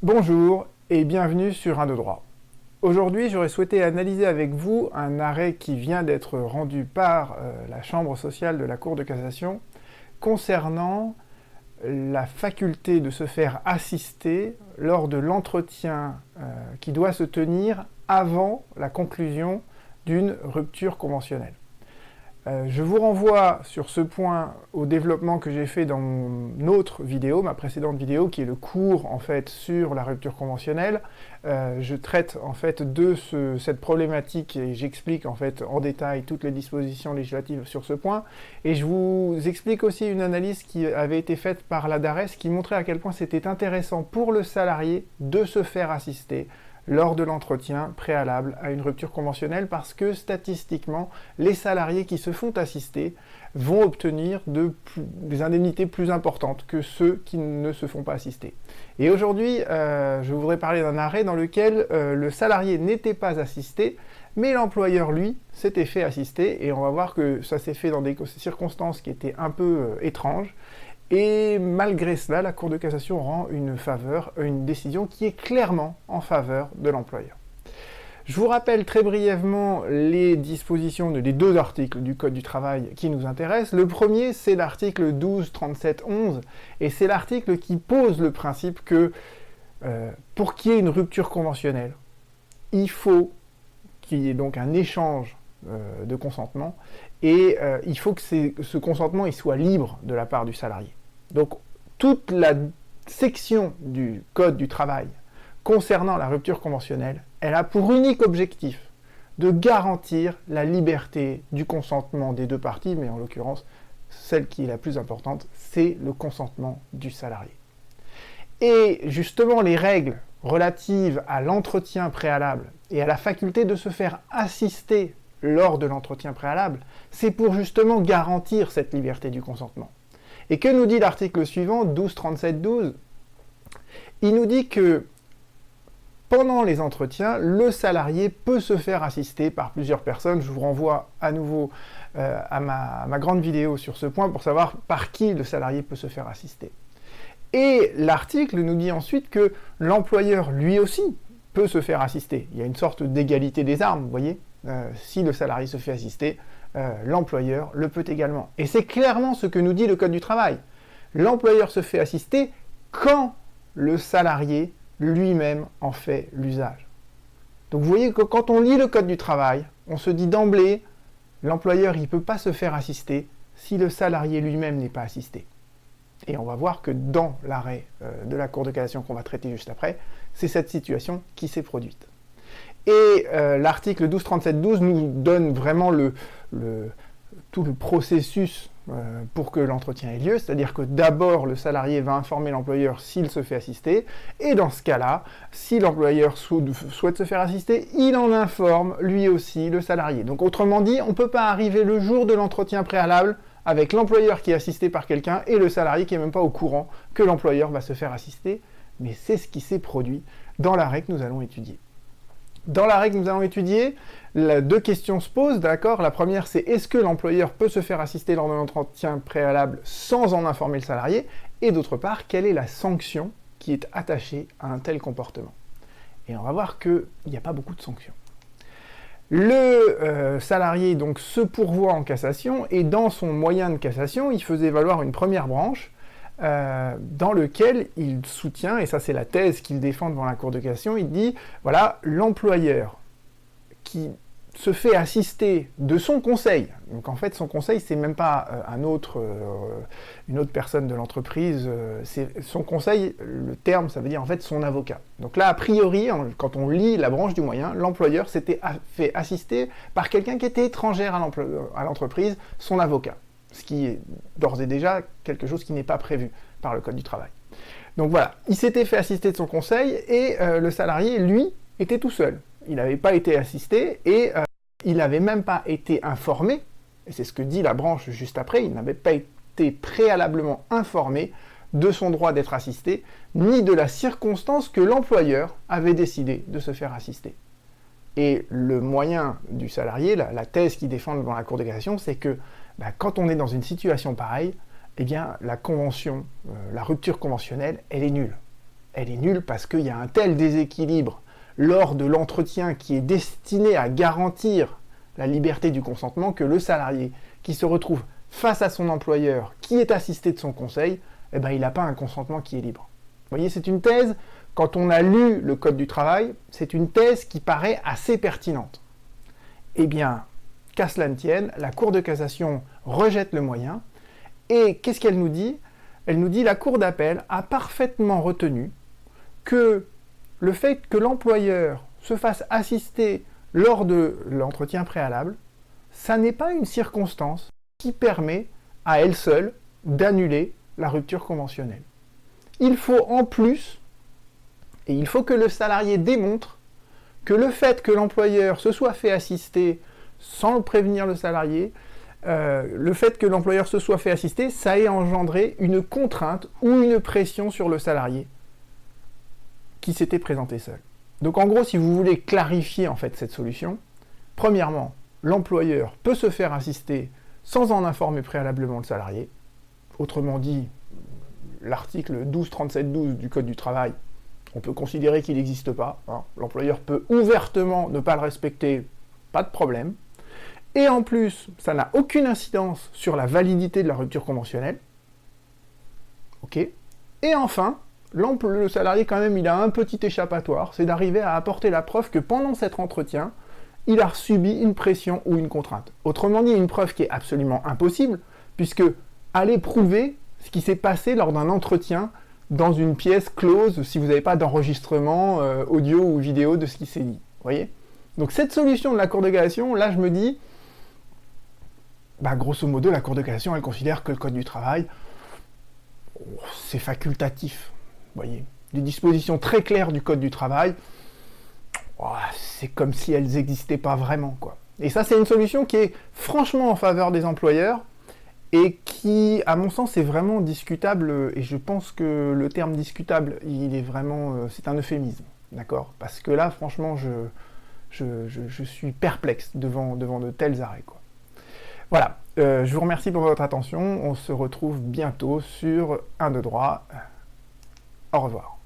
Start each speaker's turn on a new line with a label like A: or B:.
A: Bonjour et bienvenue sur Un de droit. Aujourd'hui, j'aurais souhaité analyser avec vous un arrêt qui vient d'être rendu par la Chambre sociale de la Cour de cassation concernant la faculté de se faire assister lors de l'entretien qui doit se tenir avant la conclusion d'une rupture conventionnelle. Je vous renvoie sur ce point au développement que j'ai fait dans mon autre vidéo, ma précédente vidéo, qui est le cours en fait sur la rupture conventionnelle. Je traite en fait de cette problématique et j'explique en fait en détail toutes les dispositions législatives sur ce point. Et je vous explique aussi une analyse qui avait été faite par la DARES qui montrait à quel point c'était intéressant pour le salarié de se faire assister lors de l'entretien préalable à une rupture conventionnelle parce que statistiquement, les salariés qui se font assister vont obtenir des indemnités plus importantes que ceux qui ne se font pas assister. Et aujourd'hui, je voudrais parler d'un arrêt dans lequel le salarié n'était pas assisté, mais l'employeur, lui, s'était fait assister, et on va voir que ça s'est fait dans des circonstances qui étaient un peu étranges. Et malgré cela, la Cour de cassation rend une décision qui est clairement en faveur de l'employeur. Je vous rappelle très brièvement les dispositions des deux articles du Code du travail qui nous intéressent. Le premier, c'est l'article 12.37.11, et c'est l'article qui pose le principe que pour qu'il y ait une rupture conventionnelle, il faut qu'il y ait donc un échange de consentement, et il faut que ce consentement il soit libre de la part du salarié. Donc toute la section du Code du travail concernant la rupture conventionnelle, elle a pour unique objectif de garantir la liberté du consentement des deux parties, mais en l'occurrence, celle qui est la plus importante, c'est le consentement du salarié. Et justement, les règles relatives à l'entretien préalable et à la faculté de se faire assister lors de l'entretien préalable, c'est pour justement garantir cette liberté du consentement. Et que nous dit l'article suivant, 12.37.12 ? Il nous dit que pendant les entretiens, le salarié peut se faire assister par plusieurs personnes. Je vous renvoie à nouveau à ma grande vidéo sur ce point pour savoir par qui le salarié peut se faire assister. Et l'article nous dit ensuite que l'employeur, lui aussi, peut se faire assister. Il y a une sorte d'égalité des armes, vous voyez ? Si le salarié se fait assister, l'employeur le peut également. Et c'est clairement ce que nous dit le Code du travail. L'employeur se fait assister quand le salarié lui-même en fait l'usage. Donc vous voyez que quand on lit le Code du travail, on se dit d'emblée, l'employeur il ne peut pas se faire assister si le salarié lui-même n'est pas assisté. Et on va voir que dans l'arrêt de la Cour de cassation qu'on va traiter juste après, c'est cette situation qui s'est produite. Et l'article 12.37.12 nous donne vraiment tout le processus pour que l'entretien ait lieu, c'est-à-dire que d'abord le salarié va informer l'employeur s'il se fait assister, et dans ce cas-là, si l'employeur souhaite se faire assister, il en informe lui aussi le salarié. Donc autrement dit, on ne peut pas arriver le jour de l'entretien préalable avec l'employeur qui est assisté par quelqu'un et le salarié qui n'est même pas au courant que l'employeur va se faire assister, mais c'est ce qui s'est produit dans l'arrêt que nous allons étudier. Dans l'arrêt que nous allons étudier, deux questions se posent, d'accord ? La première, c'est est-ce que l'employeur peut se faire assister lors de l'entretien préalable sans en informer le salarié ? Et d'autre part, quelle est la sanction qui est attachée à un tel comportement ? Et on va voir qu'il n'y a pas beaucoup de sanctions. Le salarié donc se pourvoit en cassation, et dans son moyen de cassation, il faisait valoir une première branche, dans lequel il soutient, et ça c'est la thèse qu'il défend devant la Cour de cassation, il dit, voilà, l'employeur qui se fait assister de son conseil, donc en fait son conseil c'est même pas une autre personne de l'entreprise, c'est son conseil, le terme ça veut dire en fait son avocat. Donc là a priori, quand on lit la branche du moyen, l'employeur s'était fait assister par quelqu'un qui était étrangère à l'entreprise, son avocat. Ce qui est d'ores et déjà quelque chose qui n'est pas prévu par le Code du travail. Donc voilà, il s'était fait assister de son conseil, et le salarié, lui, était tout seul. Il n'avait pas été assisté, et il n'avait même pas été informé, et c'est ce que dit la branche juste après, il n'avait pas été préalablement informé de son droit d'être assisté, ni de la circonstance que l'employeur avait décidé de se faire assister. Et le moyen du salarié, la thèse qu'il défend devant la Cour de cassation, c'est que quand on est dans une situation pareille, eh bien, la convention, la rupture conventionnelle, elle est nulle. elle est nulle parce qu'il y a un tel déséquilibre lors de l'entretien qui est destiné à garantir la liberté du consentement que le salarié qui se retrouve face à son employeur, qui est assisté de son conseil, eh ben, il n'a pas un consentement qui est libre. Vous voyez, c'est une thèse, quand on a lu le Code du travail, c'est une thèse qui paraît assez pertinente. Eh bien, qu'à cela ne tienne, la Cour de cassation rejette le moyen, et qu'est-ce qu'elle nous dit? Elle nous dit la Cour d'appel a parfaitement retenu que le fait que l'employeur se fasse assister lors de l'entretien préalable, ça n'est pas une circonstance qui permet à elle seule d'annuler la rupture conventionnelle. Il faut en plus, et il faut que le salarié démontre que le fait que l'employeur se soit fait assister sans le prévenir le salarié, le fait que l'employeur se soit fait assister, ça ait engendré une contrainte ou une pression sur le salarié qui s'était présenté seul. Donc en gros, si vous voulez clarifier en fait cette solution, premièrement, l'employeur peut se faire assister sans en informer préalablement le salarié. Autrement dit, l'article 1237-12 du Code du travail, on peut considérer qu'il n'existe pas. Hein. L'employeur peut ouvertement ne pas le respecter, pas de problème. Et en plus, ça n'a aucune incidence sur la validité de la rupture conventionnelle. Ok. Et enfin, le salarié, quand même, il a un petit échappatoire, c'est d'arriver à apporter la preuve que pendant cet entretien, il a subi une pression ou une contrainte. Autrement dit, une preuve qui est absolument impossible, puisque aller prouver ce qui s'est passé lors d'un entretien dans une pièce close, si vous n'avez pas d'enregistrement audio ou vidéo de ce qui s'est dit. Voyez ? Donc cette solution de la Cour de cassation, là je me dis, grosso modo, la Cour de cassation, elle considère que le Code du travail, c'est facultatif. Voyez, des dispositions très claires du Code du travail, c'est comme si elles n'existaient pas vraiment, quoi. Et ça, c'est une solution qui est franchement en faveur des employeurs et qui, à mon sens, est vraiment discutable. Et je pense que le terme discutable, il est vraiment, c'est un euphémisme, d'accord? Parce que là, franchement, je suis perplexe devant de tels arrêts, quoi. Voilà, je vous remercie pour votre attention. On se retrouve bientôt sur 1, 2, droit. Au revoir.